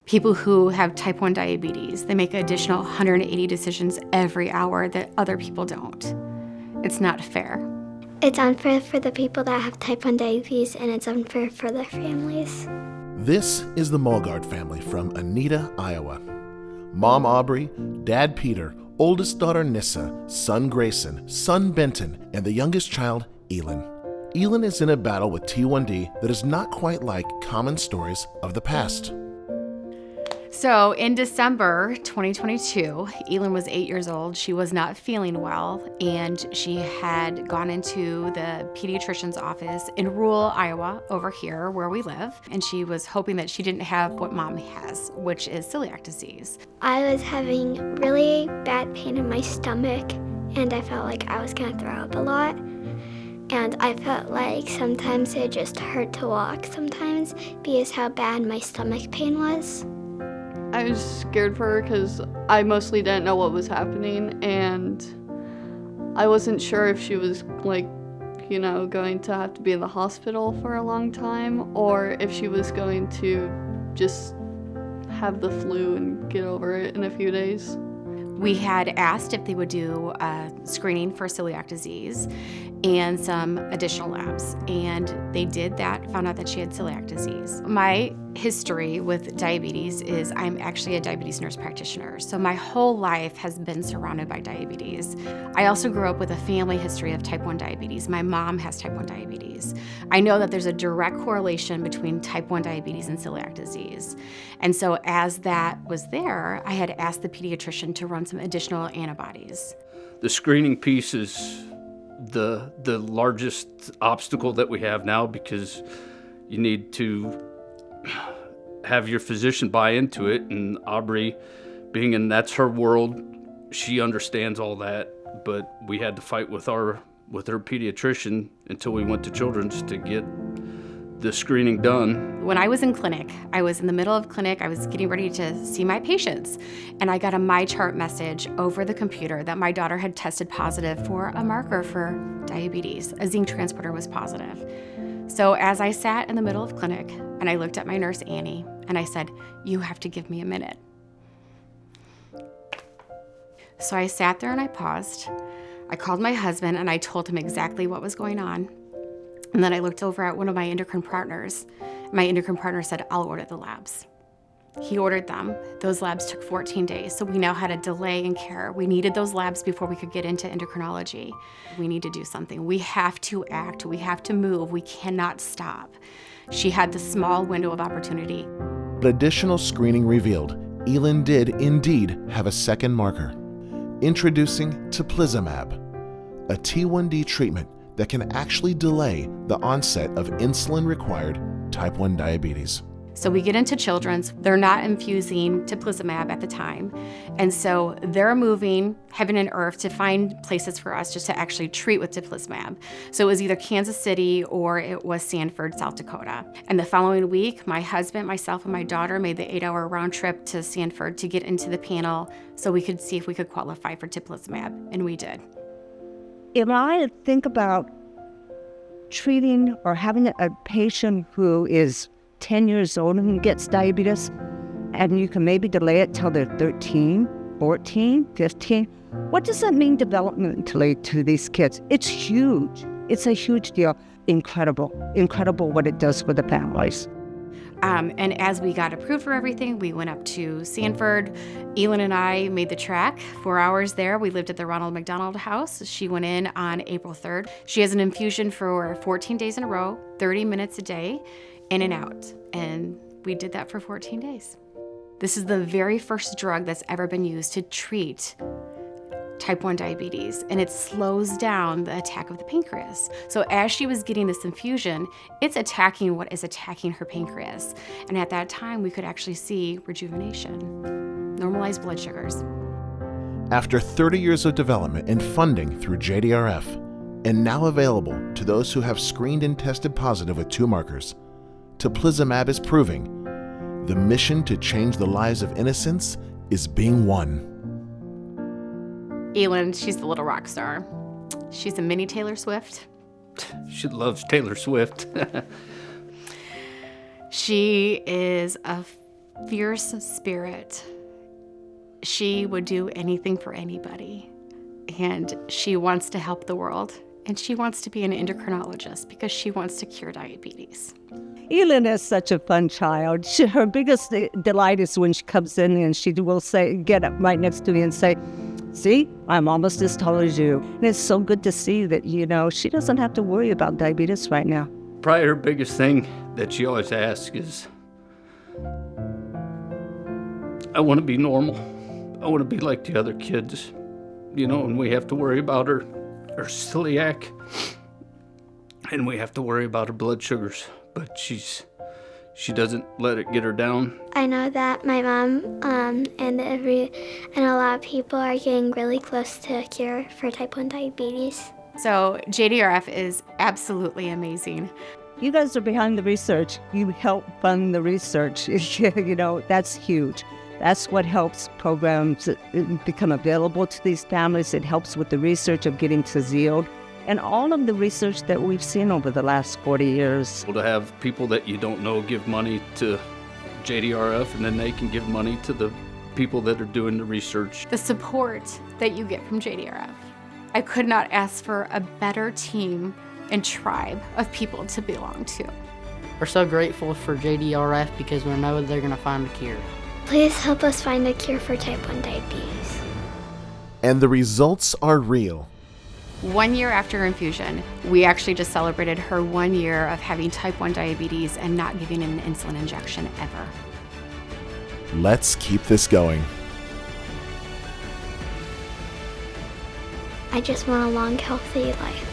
People who have type 1 diabetes, they make an additional 180 decisions every hour that other people don't. It's not fair. It's unfair for the people that have type 1 diabetes, and it's unfair for their families. This is the Mulgard family from Anita, Iowa. Mom Aubrey, Dad Peter, oldest daughter Nissa, son Grayson, son Benton, and the youngest child, Elin. Elin is in a battle with T1D that is not quite like common stories of the past. So in December 2022, Elin was 8 years old. She was not feeling well, and she had gone into the pediatrician's office in rural Iowa over here where we live, and she was hoping that she didn't have what mom has, which is celiac disease. I was having really bad pain in my stomach, and I felt like I was going to throw up a lot. And I felt like sometimes it just hurt to walk sometimes because how bad my stomach pain was. I was scared for her because I mostly didn't know what was happening, and I wasn't sure if she was going to have to be in the hospital for a long time, or if she was going to just have the flu and get over it in a few days. We had asked if they would do a screening for celiac disease and some additional labs, and they did that, found out that she had celiac disease. My history with diabetes is I'm actually a diabetes nurse practitioner, so my whole life has been surrounded by diabetes. I also grew up with a family history of type 1 diabetes. My mom has type 1 diabetes. I know that there's a direct correlation between type 1 diabetes and celiac disease. And so as that was there, I had asked the pediatrician to run some additional antibodies. The screening piece is the largest obstacle that we have now, because you need to have your physician buy into it, and Aubrey, being in that's her world, she understands all that, but we had to fight with her pediatrician until we went to Children's to get the screening done. When I was in clinic, I was in the middle of clinic, I was getting ready to see my patients, and I got a MyChart message over the computer that my daughter had tested positive for a marker for diabetes. A zinc transporter was positive. So as I sat in the middle of clinic, and I looked at my nurse, Annie, and I said, "You have to give me a minute." So I sat there and I paused. I called my husband and I told him exactly what was going on. And then I looked over at one of my endocrine partners. My endocrine partner said, "I'll order the labs." He ordered them. Those labs took 14 days, so we now had a delay in care. We needed those labs before we could get into endocrinology. We need to do something. We have to act. We have to move. We cannot stop. She had the small window of opportunity. But additional screening revealed Elin did indeed have a second marker. Introducing teplizumab, a T1D treatment that can actually delay the onset of insulin-required type 1 diabetes. So we get into Children's. They're not infusing teplizumab at the time. And so they're moving heaven and earth to find places for us just to actually treat with teplizumab. So it was either Kansas City or it was Sanford, South Dakota. And the following week, my husband, myself, and my daughter made the 8-hour round trip to Sanford to get into the panel so we could see if we could qualify for teplizumab, and we did. If I think about treating or having a patient who is 10 years old and gets diabetes, and you can maybe delay it till they're 13, 14, 15, what does that mean developmentally to these kids? It's huge. It's a huge deal. Incredible what it does for the families. And as we got approved for everything, we went up to Sanford. Elin and I made the trek, 4 hours there. We lived at the Ronald McDonald House. She went in on April 3rd. She has an infusion for 14 days in a row, 30 minutes a day, in and out. And we did that for 14 days. This is the very first drug that's ever been used to treat type 1 diabetes, and it slows down the attack of the pancreas. So as she was getting this infusion, it's attacking what is attacking her pancreas. And at that time, we could actually see rejuvenation, normalized blood sugars. After 30 years of development and funding through JDRF, and now available to those who have screened and tested positive with 2 markers, teplizumab is proving the mission to change the lives of innocents is being won. Elin, she's the little rock star. She's a mini Taylor Swift. She loves Taylor Swift. She is a fierce spirit. She would do anything for anybody, and she wants to help the world, and she wants to be an endocrinologist because she wants to cure diabetes. Elin is such a fun child. Her biggest delight is when she comes in and she will say, get up right next to me and say, see, I'm almost as tall as you. And it's so good to see that, she doesn't have to worry about diabetes right now. Probably her biggest thing that she always asks is, I want to be normal. I want to be like the other kids, and we have to worry about her celiac, and we have to worry about her blood sugars, but she doesn't let it get her down. I know that my mom and a lot of people are getting really close to a cure for type 1 diabetes. So JDRF is absolutely amazing. You guys are behind the research. You help fund the research. That's huge. That's what helps programs become available to these families. It helps with the research of getting to yield and all of the research that we've seen over the last 40 years. To have people that you don't know give money to JDRF, and then they can give money to the people that are doing the research. The support that you get from JDRF. I could not ask for a better team and tribe of people to belong to. We're so grateful for JDRF because we know they're going to find a cure. Please help us find a cure for type 1 diabetes. And the results are real. 1 year after infusion, we actually just celebrated her 1 year of having type 1 diabetes and not giving an insulin injection ever. Let's keep this going. I just want a long, healthy life.